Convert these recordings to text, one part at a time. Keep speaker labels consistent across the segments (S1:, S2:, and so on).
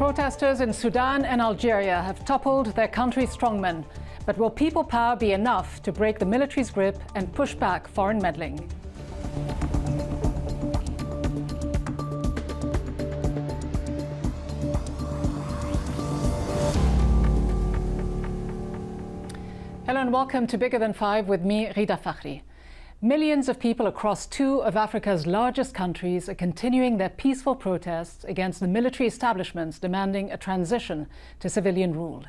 S1: Protesters in Sudan and Algeria have toppled their country's strongmen. But will people power be enough to break the military's grip and push back foreign meddling? Hello and welcome to Bigger Than Five with me, Ghida Fakhry. Millions of people across two of Africa's largest countries are continuing their peaceful protests against the military establishments demanding a transition to civilian rule.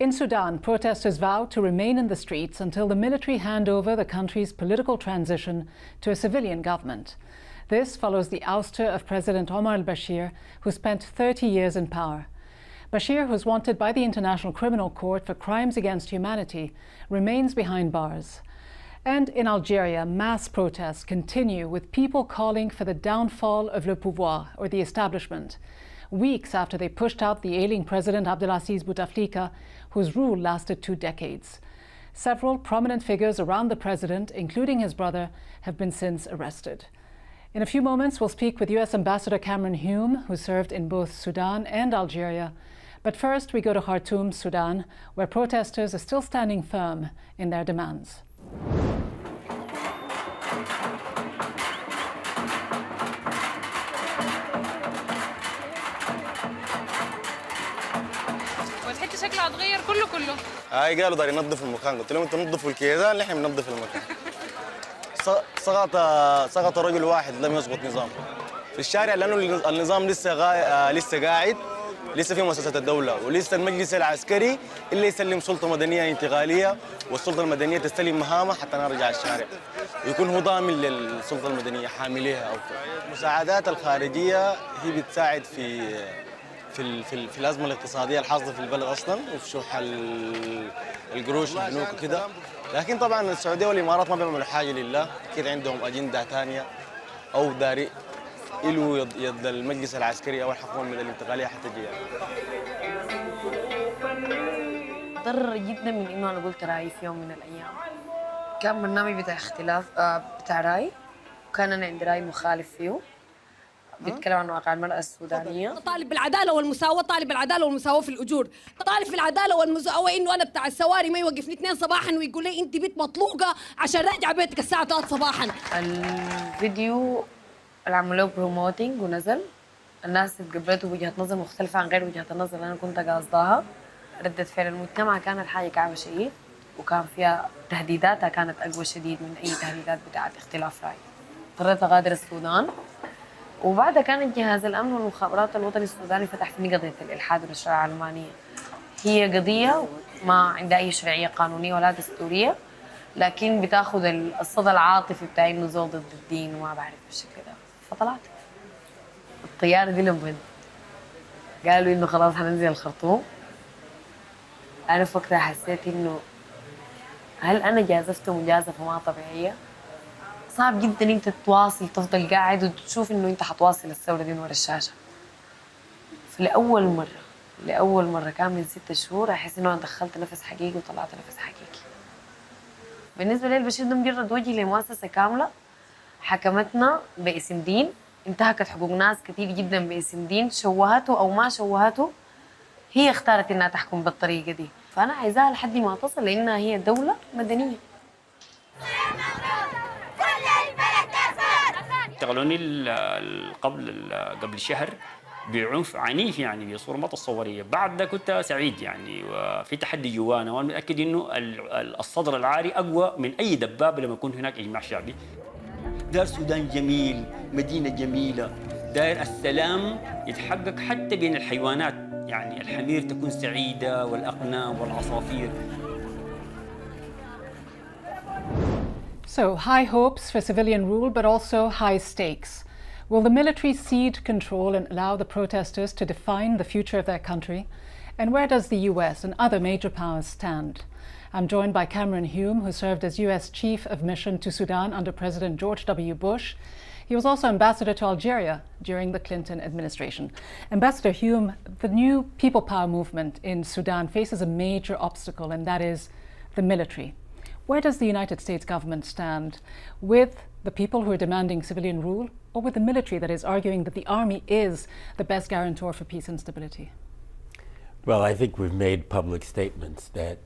S1: In Sudan, protesters vow to remain in the streets until the military hand over the country's political transition to a civilian government. This follows the ouster of President Omar al-Bashir, who spent 30 years in power. Bashir, who's wanted by the International Criminal Court for crimes against humanity, remains behind bars. And in Algeria, mass protests continue, with people calling for the downfall of le pouvoir, or the establishment, weeks after they pushed out the ailing President Abdelaziz Bouteflika, whose rule lasted 2 decades. Several prominent figures around the president, including his brother, have been since arrested. In a few moments, we'll speak with US Ambassador Cameron Hume, who served in both Sudan and Algeria. But first, we go to Khartoum, Sudan, where protesters are still standing firm in their demands.
S2: والحته شكلها اتغير كله.
S3: هاي قالوا داري ينظفوا المكان، قلت لهم انتوا نظفوا الكيزان، نحن بننظف المكان. سقط رجل واحد لم يسقط نظام في الشارع، لانه النظام لسه قاعد، لسه في مؤسسة الدولة، ولسه المجلس العسكري اللي يسلم سلطة مدنية انتقالية، والسلطة المدنية تستلم مهامها حتى نرجع الشارع، ويكون هو ضامن للسلطة المدنية حامليها. المساعدات الخارجية هي بتساعد في الأزمة الاقتصادية الحاصلة في البلد أصلاً، وفي شح القروش البنوك وكده. لكن طبعاً السعودية والإمارات ما بيعملوا حاجة لله، كده عندهم أجندة ثانية أو داري إلو يد المجلس العسكري أو الحكومة الانتقالية حتى تجي.
S4: ضر جدا من إنه أنا قلت رأيي في يوم من الأيام. كان برنامج بتاع اختلاف بتاع رأي، وكان أنا عندي رأي مخالف فيه. بيتكلم عن واقع المرأة السودانية.
S5: طالب بالعدالة والمساواة، طالب بالعدالة والمساواة في الأجور، طالب في العدالة والمساواة إنه أنا بتاع السواري ما يوقفني 2 صباحا ويقول لي أنت بنت مطلوقة عشان راجعة بيتك الساعة 3 صباحا.
S4: الفيديو اللي عملوه بروموتينج ونزل، الناس اتقبلته بوجهة نظر مختلفة عن غير وجهة النظر اللي أنا كنت قاصداها. ردة فعل المجتمع كانت حاجة كعبة شديد، وكان فيها تهديداتها كانت أقوى شديد من أي تهديدات بتاعت اختلاف رأي. اضطريت أغادر السودان، وبعدها كان جهاز الأمن والمخابرات الوطني السوداني فتح فيني قضية الإلحاد والشريعة العلمانية. هي قضية ما عندها أي شرعية قانونية ولا دستورية، لكن بتاخذ الصدى العاطفي بتاع إنه زول ضد الدين وما بعرف بالشكل ده. فطلعت الطيارة دي لما قالوا إنه خلاص حننزل الخرطوم، أنا في وقتها حسيت إنه هل أنا جازفت مجازفة ما طبيعية؟ صعب جدا انت تواصل، تفضل قاعد وتشوف انه انت حتواصل الثوره دي ورا الشاشه. لأول مرة كان من 6 شهور احس انه انا دخلت نفس حقيقي وطلعت نفس حقيقي. بالنسبه لي البشير ده مجرد وجه لمؤسسه كامله حكمتنا باسم دين، انتهكت حقوق ناس كثير جدا باسم دين، شوهته او ما شوهته، هي اختارت انها تحكم بالطريقه دي. فانا عايزاها لحد ما تصل لانها هي دوله مدنيه.
S6: اشتغلوني قبل شهر بعنف عنيف، يعني بصوره ما تصوريه. بعد ده كنت سعيد يعني، وفي تحدي جوانا، وانا متاكد انه الصدر العاري اقوى من اي دبابه لما يكون هناك اجماع شعبي. دار سودان جميل، مدينه جميله، داير السلام يتحقق حتى بين الحيوانات، يعني الحمير تكون سعيده والاغنام والعصافير.
S1: So, high hopes for civilian rule, but also high stakes. Will the military cede control and allow the protesters to define the future of their country? And where does the US and other major powers stand? I'm joined by Cameron Hume, who served as US Chief of Mission to Sudan under President George W. Bush. He was also ambassador to Algeria during the Clinton administration. Ambassador Hume, the new people power movement in Sudan faces a major obstacle, and that is the military. Where does the United States government stand with the people who are demanding civilian rule, or with the military that is arguing that the army is the best guarantor for peace and stability?
S7: Well, I think we've made public statements that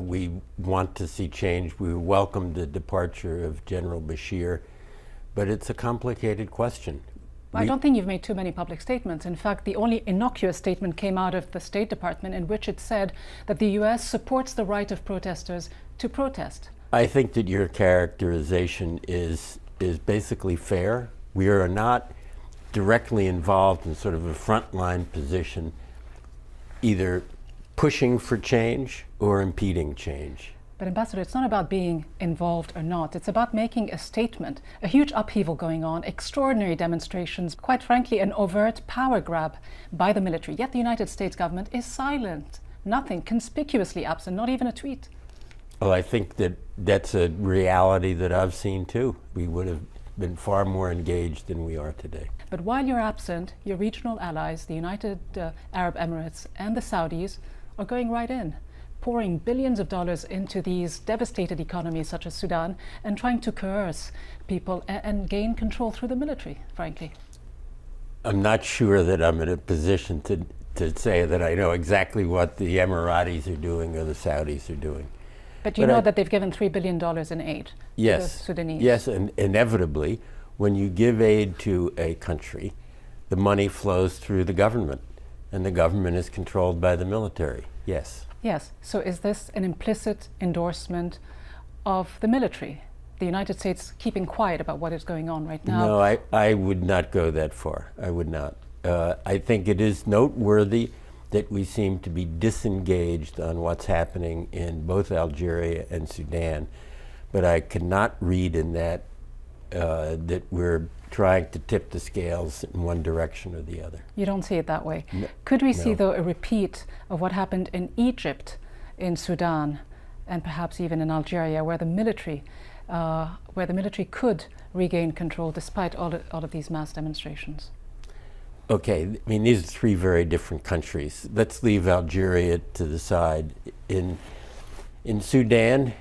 S7: we want to see change. We welcome the departure of General Bashir, but it's a complicated question.
S1: I don't think you've made too many public statements. In fact, the only innocuous statement came out of the State Department in which it said that the US supports the right of protesters to protest.
S7: I think that your characterization is basically fair. We are not directly involved in sort of a frontline position, either pushing for change or impeding change.
S1: But Ambassador, it's not about being involved or not. It's about making a statement. A huge upheaval going on, extraordinary demonstrations, quite frankly, an overt power grab by the military. Yet the United States government is silent. Nothing, conspicuously absent, not even a tweet.
S7: Well, I think that that's a reality that I've seen too. We would have been far more engaged than we are today.
S1: But while you're absent, your regional allies, the United Arab Emirates and the Saudis, are going right in, pouring billions of dollars into these devastated economies such as Sudan and trying to coerce people and gain control through the military, frankly.
S7: I'm not sure that I'm in a position to say that I know exactly what the Emiratis are doing or the Saudis are doing.
S1: But you know that they've given $3 billion in aid to the Sudanese.
S7: Yes, and inevitably, when you give aid to a country, the money flows through the government, and the government is controlled by the military. Yes.
S1: Yes. So is this an implicit endorsement of the military? The United States keeping quiet about what is going on right now?
S7: No, I would not go that far. I would not. I think it is noteworthy that we seem to be disengaged on what's happening in both Algeria and Sudan, but I cannot read in that that we're trying to tip the scales in one direction or the other.
S1: You don't see it that way. No, could we see, though, a repeat of what happened in Egypt, in Sudan, and perhaps even in Algeria, where the military could regain control despite all of these mass demonstrations?
S7: Okay, I mean, these are three very different countries. Let's leave Algeria to the side. In Sudan,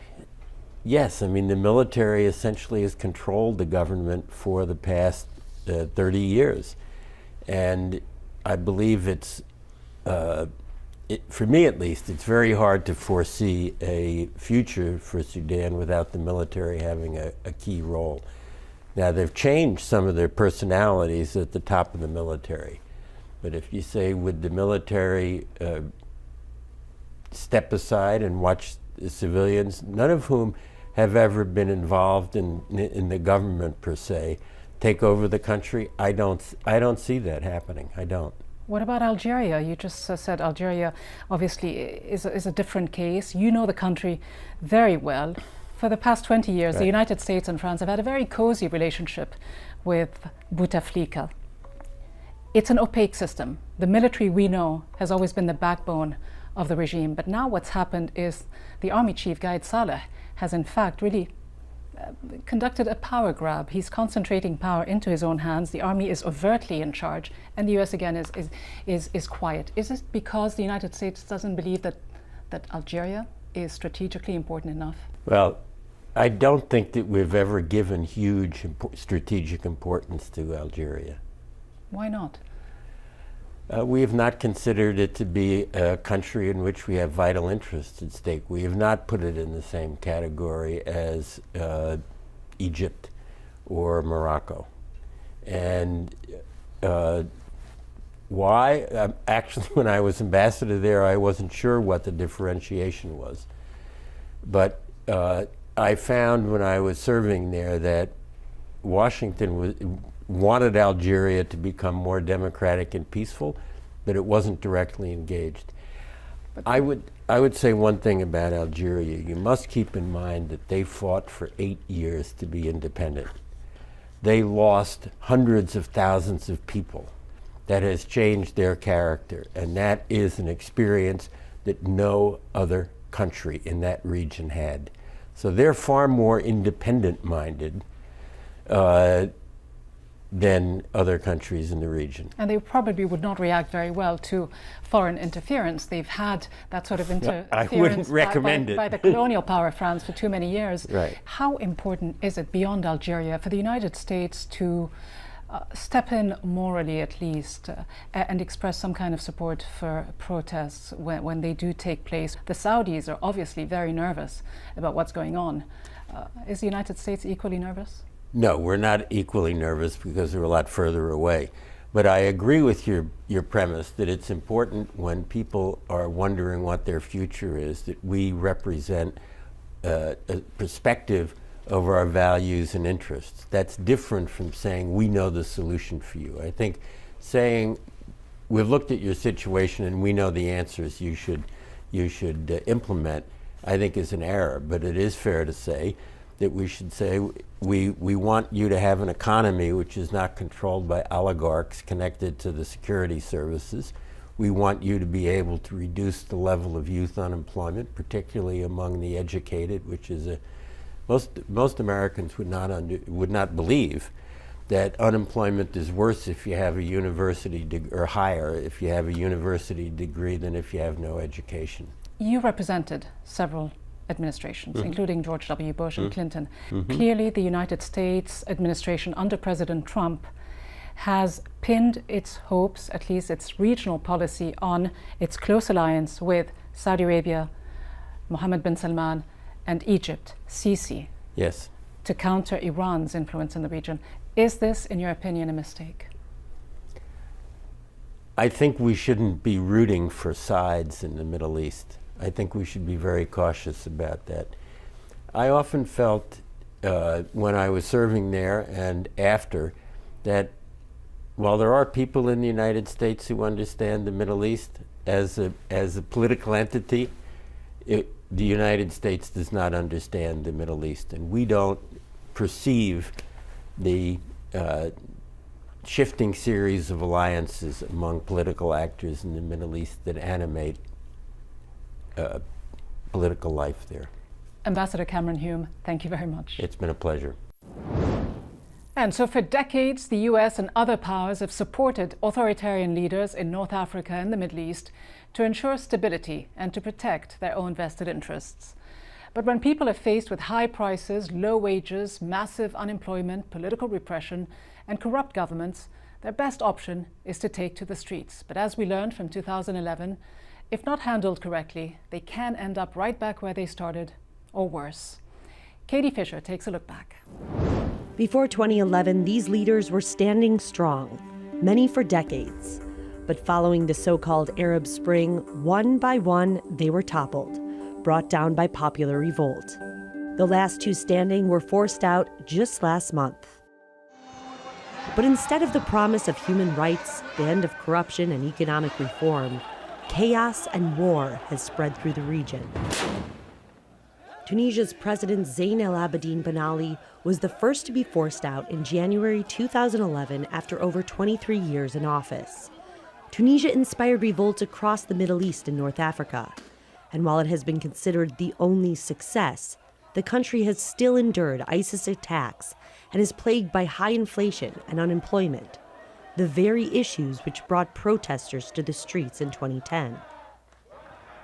S7: yes, I mean, the military essentially has controlled the government for the past 30 years. And I believe it's, for me at least, it's very hard to foresee a future for Sudan without the military having a key role. Now, they've changed some of their personalities at the top of the military. But if you say, would the military step aside and watch the civilians, none of whom have ever been involved in the government per se, take over the country? I don't see that happening. I don't.
S1: What about Algeria? You just said Algeria obviously is a different case. You know the country very well. For the past 20 years, right, the United States and France have had a very cozy relationship with Bouteflika. It's an opaque system. The military, we know, has always been the backbone of the regime. But now what's happened is the army chief, Ghida Saleh, has in fact really conducted a power grab. He's concentrating power into his own hands. The army is overtly in charge, and the US again is quiet. Is it because the United States doesn't believe that Algeria is strategically important enough?
S7: Well, I don't think that we've ever given huge strategic importance to Algeria.
S1: Why not?
S7: We have not considered it to be a country in which we have vital interests at stake. We have not put it in the same category as Egypt or Morocco. And why? Actually, when I was ambassador there, I wasn't sure what the differentiation was. But I found when I was serving there that Washington wanted Algeria to become more democratic and peaceful, but it wasn't directly engaged. I would say one thing about Algeria. You must keep in mind that they fought for 8 years to be independent. They lost hundreds of thousands of people. That has changed their character, and that is an experience that no other country in that region had. So they're far more independent-minded than other countries in the region.
S1: And they probably would not react very well to foreign interference. They've had that sort of interference
S7: I wouldn't recommend it.
S1: by the colonial power France for too many years.
S7: Right.
S1: How important is it, beyond Algeria, for the United States to step in morally at least and express some kind of support for protests when they do take place? The Saudis are obviously very nervous about what's going on. Is the United States equally nervous?
S7: No, we're not equally nervous because we're a lot further away. But I agree with your premise that it's important when people are wondering what their future is, that we represent a perspective of our values and interests. That's different from saying we know the solution for you. I think saying we've looked at your situation and we know the answers you should implement, I think is an error. But it is fair to say that we should say we want you to have an economy which is not controlled by oligarchs connected to the security services. We want you to be able to reduce the level of youth unemployment, particularly among the educated, which is most Americans would not believe that unemployment is worse if you have a university or higher if you have a university degree than if you have no education.
S1: You represented several administrations, including George W. Bush and Clinton. Clearly, the United States administration under President Trump has pinned its hopes, at least its regional policy, on its close alliance with Saudi Arabia, Mohammed bin Salman, and Egypt, Sisi,
S7: yes,
S1: to counter Iran's influence in the region. Is this, in your opinion, a mistake?
S7: I think we shouldn't be rooting for sides in the Middle East. I think we should be very cautious about that. I often felt when I was serving there and after that while there are people in the United States who understand the Middle East as a political entity, the United States does not understand the Middle East, and we don't perceive the shifting series of alliances among political actors in the Middle East that animate political life there.
S1: Ambassador Cameron Hume, thank you very much.
S7: It's been a pleasure.
S1: And so for decades, the US and other powers have supported authoritarian leaders in North Africa and the Middle East to ensure stability and to protect their own vested interests. But when people are faced with high prices, low wages, massive unemployment, political repression, and corrupt governments, their best option is to take to the streets. But as we learned from 2011, if not handled correctly, they can end up right back where they started, or worse. Katie Fisher takes a look back.
S8: Before 2011, these leaders were standing strong, many for decades. But following the so-called Arab Spring, one by one, they were toppled, brought down by popular revolt. The last two standing were forced out just last month. But instead of the promise of human rights, the end of corruption and economic reform, chaos and war has spread through the region. Tunisia's President Zain El Abidine Ben Ali was the first to be forced out in January 2011 after over 23 years in office. Tunisia inspired revolts across the Middle East and North Africa. And while it has been considered the only success, the country has still endured ISIS attacks and is plagued by high inflation and unemployment, the very issues which brought protesters to the streets in 2010.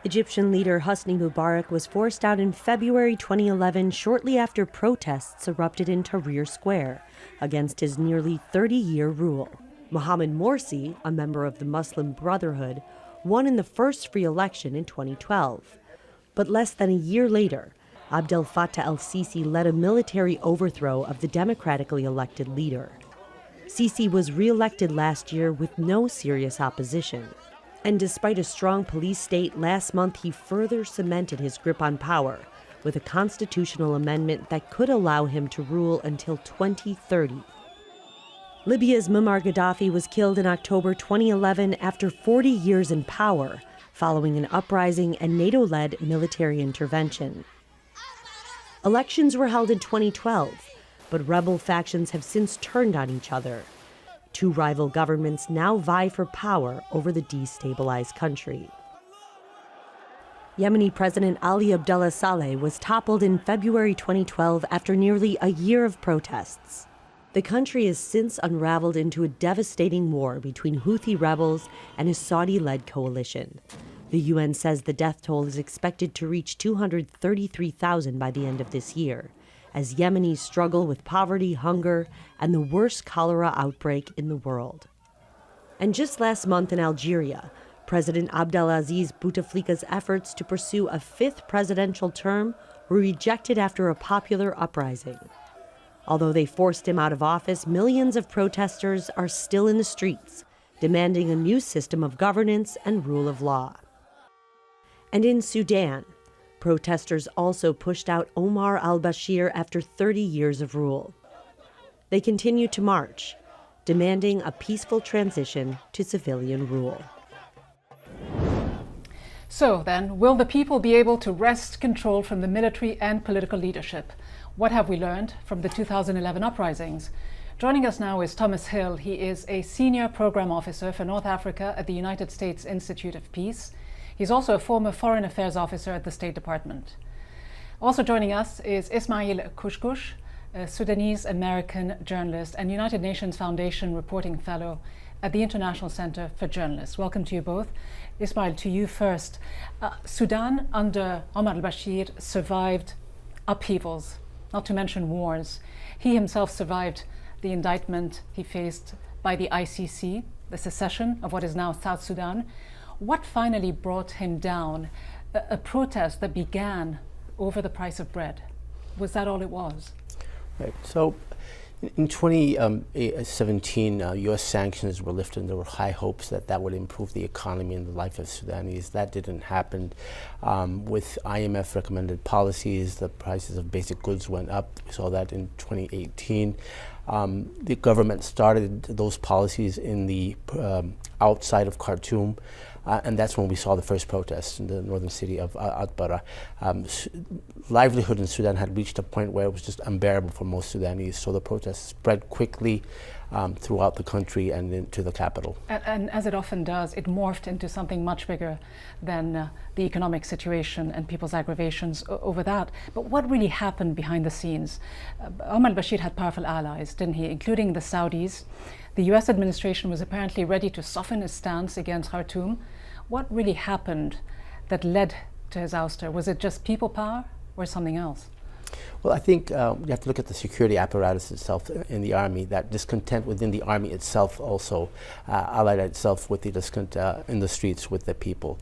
S8: Egyptian leader Hosni Mubarak was forced out in February 2011 shortly after protests erupted in Tahrir Square against his nearly 30-year rule. Mohamed Morsi, a member of the Muslim Brotherhood, won in the first free election in 2012. But less than a year later, Abdel Fattah el-Sisi led a military overthrow of the democratically elected leader. Sisi was re-elected last year with no serious opposition. And despite a strong police state, last month he further cemented his grip on power with a constitutional amendment that could allow him to rule until 2030. Libya's Muammar Gaddafi was killed in October 2011 after 40 years in power, following an uprising and NATO-led military intervention. Elections were held in 2012, but rebel factions have since turned on each other. Two rival governments now vie for power over the destabilized country. Yemeni President Ali Abdullah Saleh was toppled in February 2012 after nearly a year of protests. The country has since unraveled into a devastating war between Houthi rebels and a Saudi-led coalition. The UN says the death toll is expected to reach 233,000 by the end of this year, as Yemenis struggle with poverty, hunger, and the worst cholera outbreak in the world. And just last month in Algeria, President Abdelaziz Bouteflika's efforts to pursue a fifth presidential term were rejected after a popular uprising. Although they forced him out of office, millions of protesters are still in the streets, demanding a new system of governance and rule of law. And in Sudan, protesters also pushed out Omar al-Bashir after 30 years of rule. They continue to march, demanding a peaceful transition to civilian rule.
S1: So then, will the people be able to wrest control from the military and political leadership? What have we learned from the 2011 uprisings? Joining us now is Thomas Hill. He is a senior program officer for North Africa at the United States Institute of Peace. He's also a former foreign affairs officer at the State Department. Also joining us is Ismail Kushkush, a Sudanese-American journalist and United Nations Foundation reporting fellow at the International Center for Journalists. Welcome to you both. Ismail, to you first. Sudan under Omar al-Bashir survived upheavals, not to mention wars. He himself survived the indictment he faced by the ICC, the secession of what is now South Sudan. What finally brought him down? A protest that began over the price of bread. Was that all it was?
S9: Right. So in 2017, U.S. sanctions were lifted, and there were high hopes that that would improve the economy and the life of Sudanese. That didn't happen. With IMF recommended policies, the prices of basic goods went up. We saw that in 2018. The government started those policies in the outside of Khartoum. And that's when we saw the first protests in the northern city of Atbara. Livelihood in Sudan had reached a point where it was just unbearable for most Sudanese, so the protests spread quickly throughout the country and into the capital.
S1: And as it often does, it morphed into something much bigger than the economic situation and people's aggravations over that. But what really happened behind the scenes? Omar al-Bashir had powerful allies, didn't he, including the Saudis. The US administration was apparently ready to soften its stance against Khartoum. What really happened that led to his ouster? Was it just people power or something else?
S9: Well, I think you have to look at the security apparatus itself in the army. That discontent within the army itself also allied itself with the discontent in the streets with the people.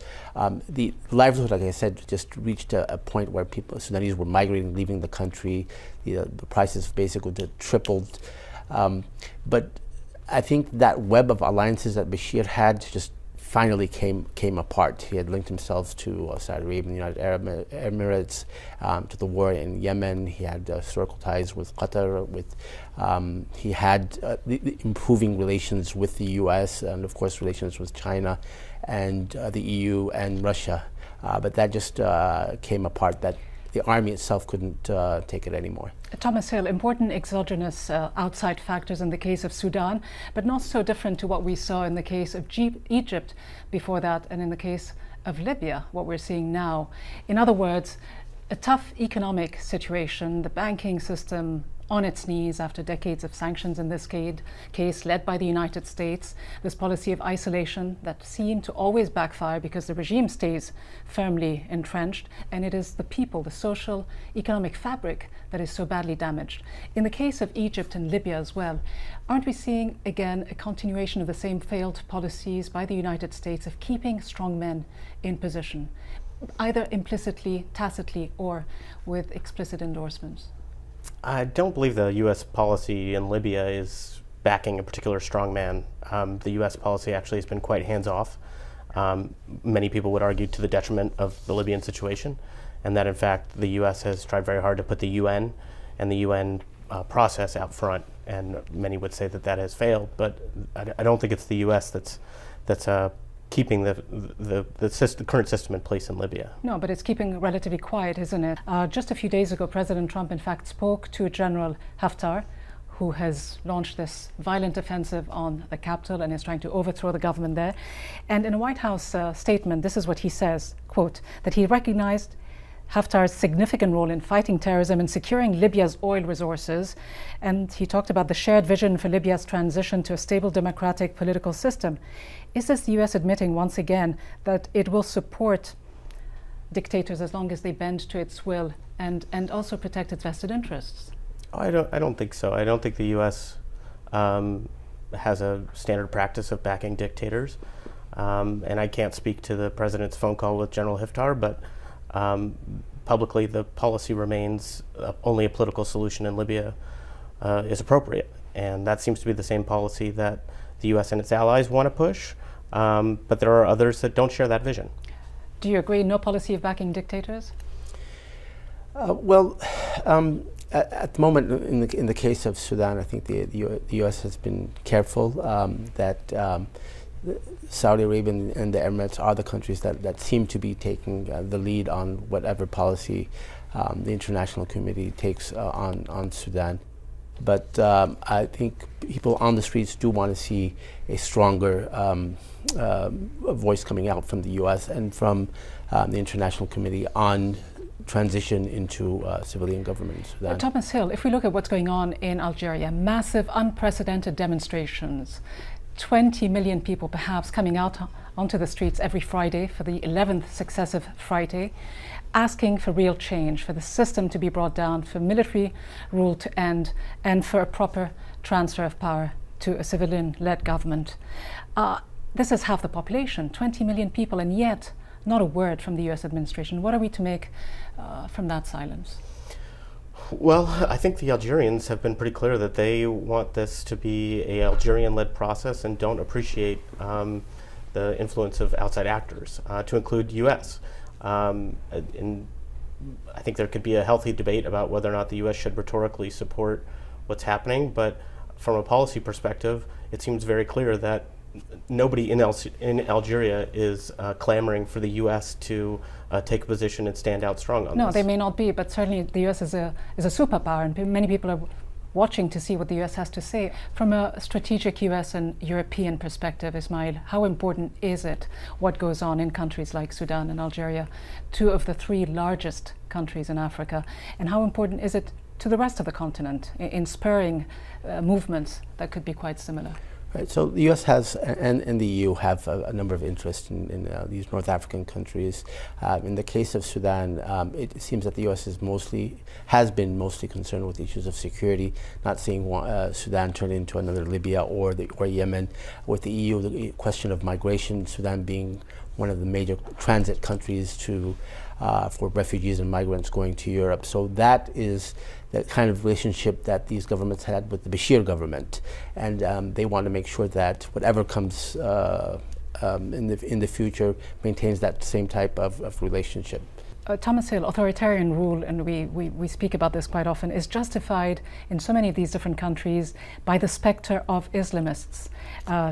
S9: The livelihood, like I said, just reached a point where Sudanese were migrating, leaving the country. The prices of basic goods had tripled. But I think that web of alliances that Bashir had just finally came apart. He had linked himself to Saudi Arabia and the United Arab Emirates, to the war in Yemen. He had historical ties with Qatar. He had the improving relations with the US and, of course, relations with China and the EU and Russia. But that just came apart. That the army itself couldn't take it anymore.
S1: Thomas Hill, important exogenous outside factors in the case of Sudan, but not so different to what we saw in the case of Egypt before that, and in the case of Libya, what we're seeing now. In other words, a tough economic situation, the banking system on its knees after decades of sanctions in this case led by the United States, this policy of isolation that seemed to always backfire because the regime stays firmly entrenched, and it is the people, the social, economic fabric that is so badly damaged. In the case of Egypt and Libya as well, aren't we seeing again a continuation of the same failed policies by the United States of keeping strong men in position, either implicitly, tacitly, or with explicit endorsements?
S10: I don't believe the U.S. policy in Libya is backing a particular strongman. The U.S. policy actually has been quite hands-off. Many people would argue to the detriment of the Libyan situation, and that in fact the U.S. has tried very hard to put the UN and the UN process out front, and many would say that that has failed, but I don't think it's the U.S. that's keeping the current system in place in Libya.
S1: No, but it's keeping relatively quiet, isn't it? Just a few days ago, President Trump, in fact, spoke to General Haftar, who has launched this violent offensive on the capital and is trying to overthrow the government there. And in a White House statement, this is what he says, quote, that he recognized Haftar's significant role in fighting terrorism and securing Libya's oil resources. And he talked about the shared vision for Libya's transition to a stable democratic political system. Is this the US admitting once again that it will support dictators as long as they bend to its will and also protect its vested interests?
S10: I don't think so. I don't think the U.S. Has a standard practice of backing dictators. And I can't speak to the president's phone call with General Haftar, but publicly the policy remains only a political solution in Libya is appropriate. And that seems to be the same policy that the U.S. and its allies want to push. But there are others that don't share that vision.
S1: Do you agree, no policy of backing dictators?
S9: At the moment, in the case of Sudan, I think the U.S. has been careful that Saudi Arabia and the Emirates are the countries that seem to be taking the lead on whatever policy the international community takes on Sudan. But I think people on the streets do want to see a stronger voice coming out from the U.S. and from the international community on transition into civilian government in Sudan.
S1: Thomas Hill, if we look at what's going on in Algeria, massive, unprecedented demonstrations, 20 million people perhaps coming out onto the streets every Friday for the 11th successive Friday, asking for real change, for the system to be brought down, for military rule to end, and for a proper transfer of power to a civilian-led government. This is half the population, 20 million people, and yet not a word from the US administration. What are we to make from that silence?
S10: Well, I think the Algerians have been pretty clear that they want this to be an Algerian-led process and don't appreciate the influence of outside actors, to include US. I think there could be a healthy debate about whether or not the US should rhetorically support what's happening, but from a policy perspective, it seems very clear that nobody in Algeria is clamoring for the U.S. to take a position and stand out strong on this.
S1: No, they may not be, but certainly the U.S. is a superpower, and many people are watching to see what the U.S. has to say. From a strategic U.S. and European perspective, Ismail, how important is it what goes on in countries like Sudan and Algeria, two of the three largest countries in Africa, and how important is it to the rest of the continent in spurring movements that could be quite similar?
S9: Right, so the U.S. has and the EU have a number of interests in these North African countries. In the case of Sudan, it seems that the U.S. has been mostly concerned with issues of security, not seeing Sudan turn into another Libya or Yemen. With the EU, the question of migration, Sudan being one of the major transit countries for refugees and migrants going to Europe. So that is the kind of relationship that these governments had with the Bashir government, and they want to make sure that whatever comes in the future maintains that same type of relationship.
S1: Thomas Hill, authoritarian rule, and we speak about this quite often, is justified in so many of these different countries by the specter of Islamists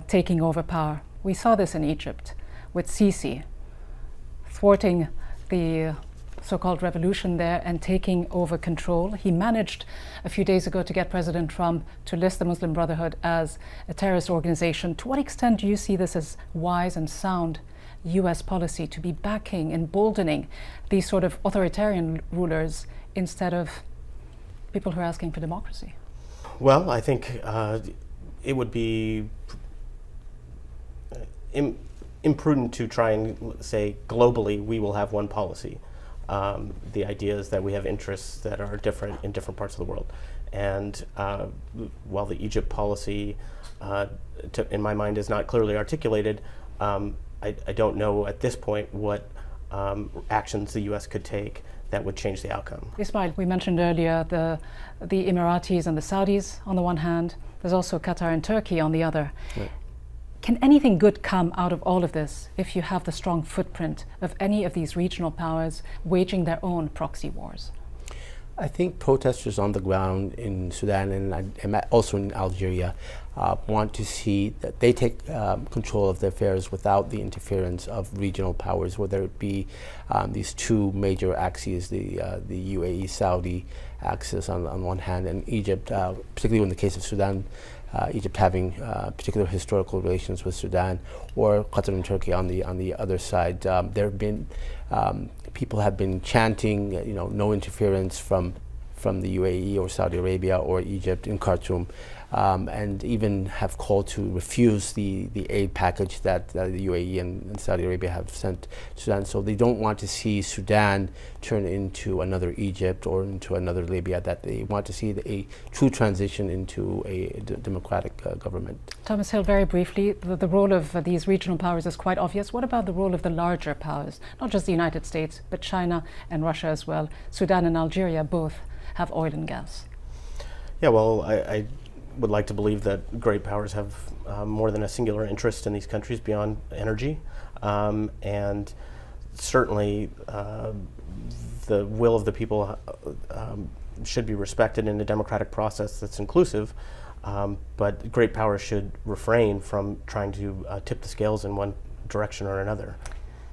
S1: taking over power. We saw this in Egypt with Sisi thwarting the so-called revolution there and taking over control. He managed a few days ago to get President Trump to list the Muslim Brotherhood as a terrorist organization. To what extent do you see this as wise and sound US policy to be backing, emboldening these sort of authoritarian rulers instead of people who are asking for democracy?
S10: Well, I think it would be imprudent to try and say globally we will have one policy. The idea is that we have interests that are different in different parts of the world. And while the Egypt policy, in my mind, is not clearly articulated, I don't know at this point what actions the U.S. could take that would change the outcome.
S1: Ismail, we mentioned earlier the Emiratis and the Saudis on the one hand. There's also Qatar and Turkey on the other. Right. Can anything good come out of all of this if you have the strong footprint of any of these regional powers waging their own proxy wars?
S9: I think protesters on the ground in Sudan and also in Algeria want to see that they take control of their affairs without the interference of regional powers, whether it be these two major axes, the UAE-Saudi axis on one hand, and Egypt, particularly in the case of Sudan, Egypt having particular historical relations with Sudan, or Qatar and Turkey on the other side. There have been people have been chanting, no interference from the UAE or Saudi Arabia or Egypt in Khartoum, and even have called to refuse the aid package that the UAE and Saudi Arabia have sent to Sudan. So they don't want to see Sudan turn into another Egypt or into another Libya, that they want to see a true transition into a democratic government.
S1: Thomas Hill, very briefly, the role of these regional powers is quite obvious. What about the role of the larger powers, not just the United States, but China and Russia as well? Sudan and Algeria both have oil and gas.
S10: Yeah, well, I would like to believe that great powers have more than a singular interest in these countries beyond energy, and certainly the will of the people should be respected in a democratic process that's inclusive, but great powers should refrain from trying to tip the scales in one direction or another.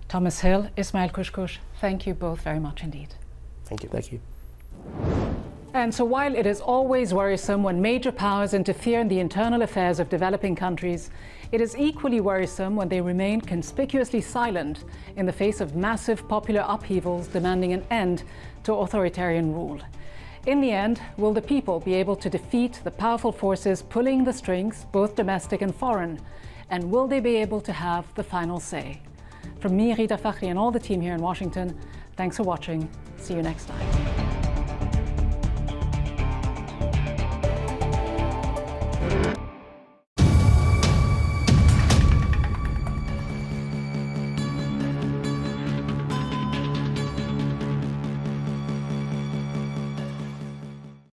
S1: Thomas Hill, Ismail Kushkush, thank you both very much indeed.
S10: Thank you.
S9: Thank you.
S1: And so while it is always worrisome when major powers interfere in the internal affairs of developing countries, it is equally worrisome when they remain conspicuously silent in the face of massive popular upheavals demanding an end to authoritarian rule. In the end, will the people be able to defeat the powerful forces pulling the strings, both domestic and foreign? And will they be able to have the final say? From me, Ghida Fakhry, and all the team here in Washington, thanks for watching. See you next time.